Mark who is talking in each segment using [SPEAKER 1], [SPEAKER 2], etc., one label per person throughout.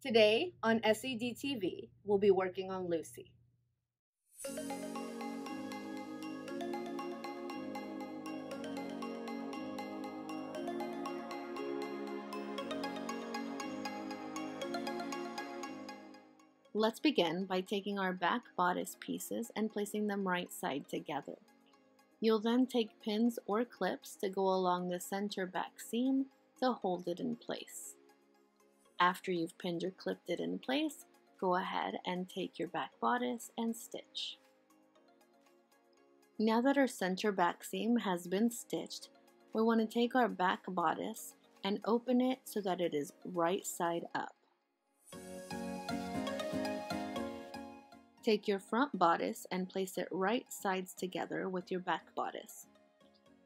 [SPEAKER 1] Today on SED TV, we'll be working on Lucy. Let's begin by taking our back bodice pieces and placing them right side together. You'll then take pins or clips to go along the center back seam to hold it in place. After you've pinned or clipped it in place, go ahead and take your back bodice and stitch. Now that our center back seam has been stitched, we want to take our back bodice and open it so that it is right side up. Take your front bodice and place it right sides together with your back bodice.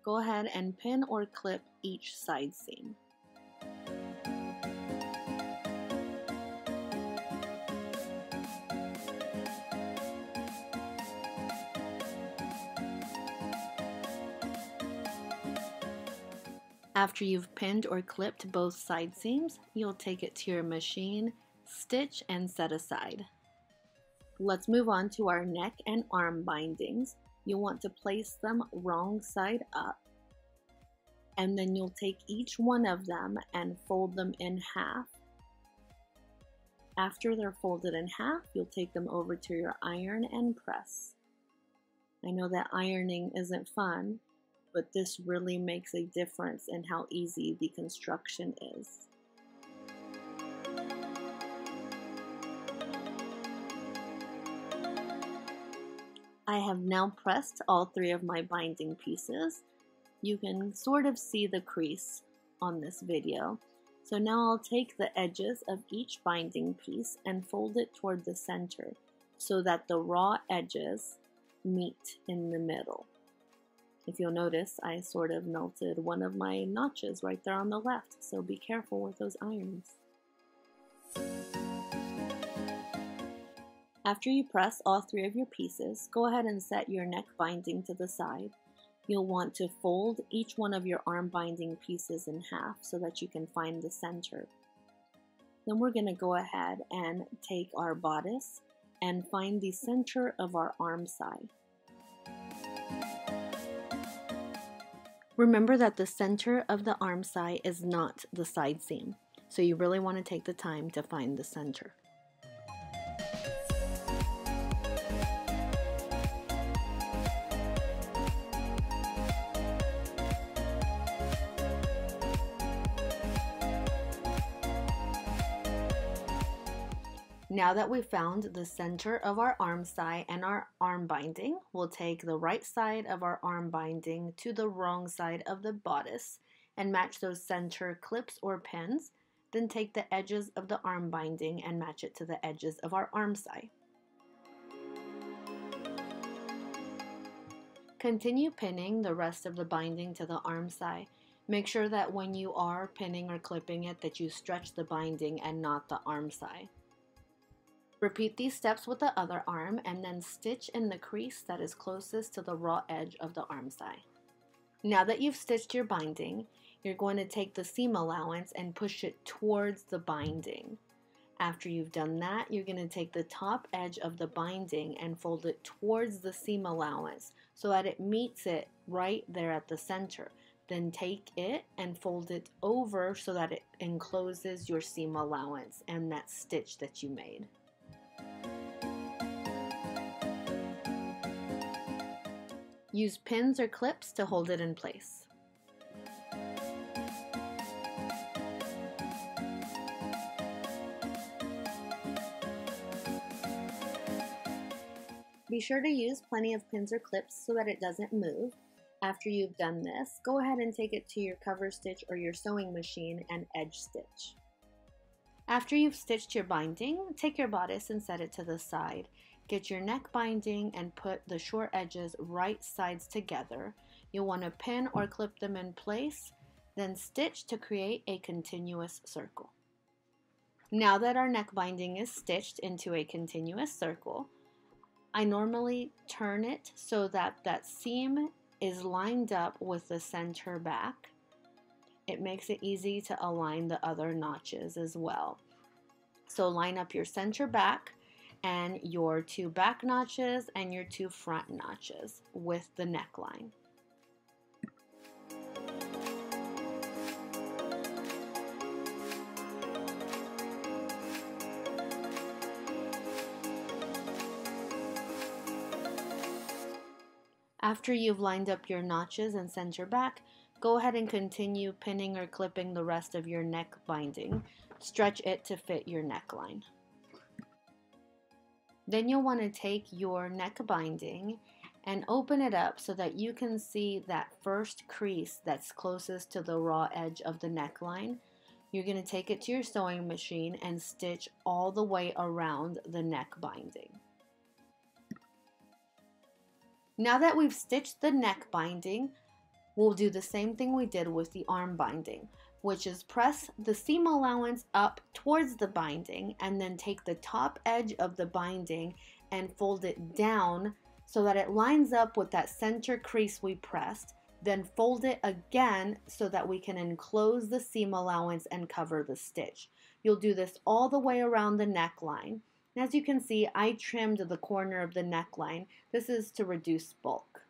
[SPEAKER 1] Go ahead and pin or clip each side seam. After you've pinned or clipped both side seams, you'll take it to your machine, stitch, and set aside. Let's move on to our neck and arm bindings. You'll want to place them wrong side up, and then you'll take each one of them and fold them in half. After they're folded in half, you'll take them over to your iron and press. I know that ironing isn't fun, but this really makes a difference in how easy the construction is. I have now pressed all three of my binding pieces. You can sort of see the crease on this video. So now I'll take the edges of each binding piece and fold it toward the center so that the raw edges meet in the middle. If you'll notice, I sort of melted one of my notches right there on the left, so be careful with those irons. After you press all three of your pieces, go ahead and set your neck binding to the side. You'll want to fold each one of your arm binding pieces in half so that you can find the center. Then we're going to go ahead and take our bodice and find the center of our arm side. Remember that the center of the arm side is not the side seam, so you really want to take the time to find the center. Now that we've found the center of our arm side and our arm binding, we'll take the right side of our arm binding to the wrong side of the bodice and match those center clips or pins. Then take the edges of the arm binding and match it to the edges of our arm side. Continue pinning the rest of the binding to the arm side. Make sure that when you are pinning or clipping it that you stretch the binding and not the arm side. Repeat these steps with the other arm and then stitch in the crease that is closest to the raw edge of the arm side. Now that you've stitched your binding, you're going to take the seam allowance and push it towards the binding. After you've done that, you're going to take the top edge of the binding and fold it towards the seam allowance so that it meets it right there at the center. Then take it and fold it over so that it encloses your seam allowance and that stitch that you made. Use pins or clips to hold it in place. Be sure to use plenty of pins or clips so that it doesn't move. After you've done this, go ahead and take it to your cover stitch or your sewing machine and edge stitch. After you've stitched your binding, take your bodice and set it to the side. Get your neck binding and put the short edges right sides together. You'll want to pin or clip them in place, then stitch to create a continuous circle. Now that our neck binding is stitched into a continuous circle, I normally turn it so that that seam is lined up with the center back. It makes it easy to align the other notches as well. So line up your center back and your 2 back notches and your 2 front notches with the neckline. After you've lined up your notches and center back, go ahead and continue pinning or clipping the rest of your neck binding. Stretch it to fit your neckline. Then you'll want to take your neck binding and open it up so that you can see that first crease that's closest to the raw edge of the neckline. You're going to take it to your sewing machine and stitch all the way around the neck binding. Now that we've stitched the neck binding, we'll do the same thing we did with the arm binding, which is press the seam allowance up towards the binding and then take the top edge of the binding and fold it down so that it lines up with that center crease we pressed, then fold it again so that we can enclose the seam allowance and cover the stitch. You'll do this all the way around the neckline. As you can see, I trimmed the corner of the neckline. This is to reduce bulk.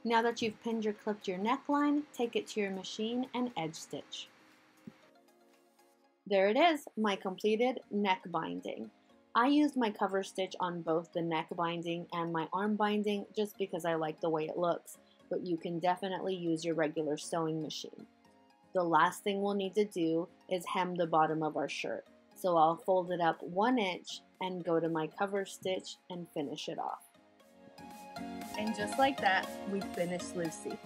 [SPEAKER 1] Now that you've pinned or clipped your neckline, take it to your machine and edge stitch. There it is, my completed neck binding. I used my cover stitch on both the neck binding and my arm binding just because I like the way it looks, but you can definitely use your regular sewing machine. The last thing we'll need to do is hem the bottom of our shirt. So I'll fold it up 1 inch and go to my cover stitch and finish it off. And just like that, we finished Lucy.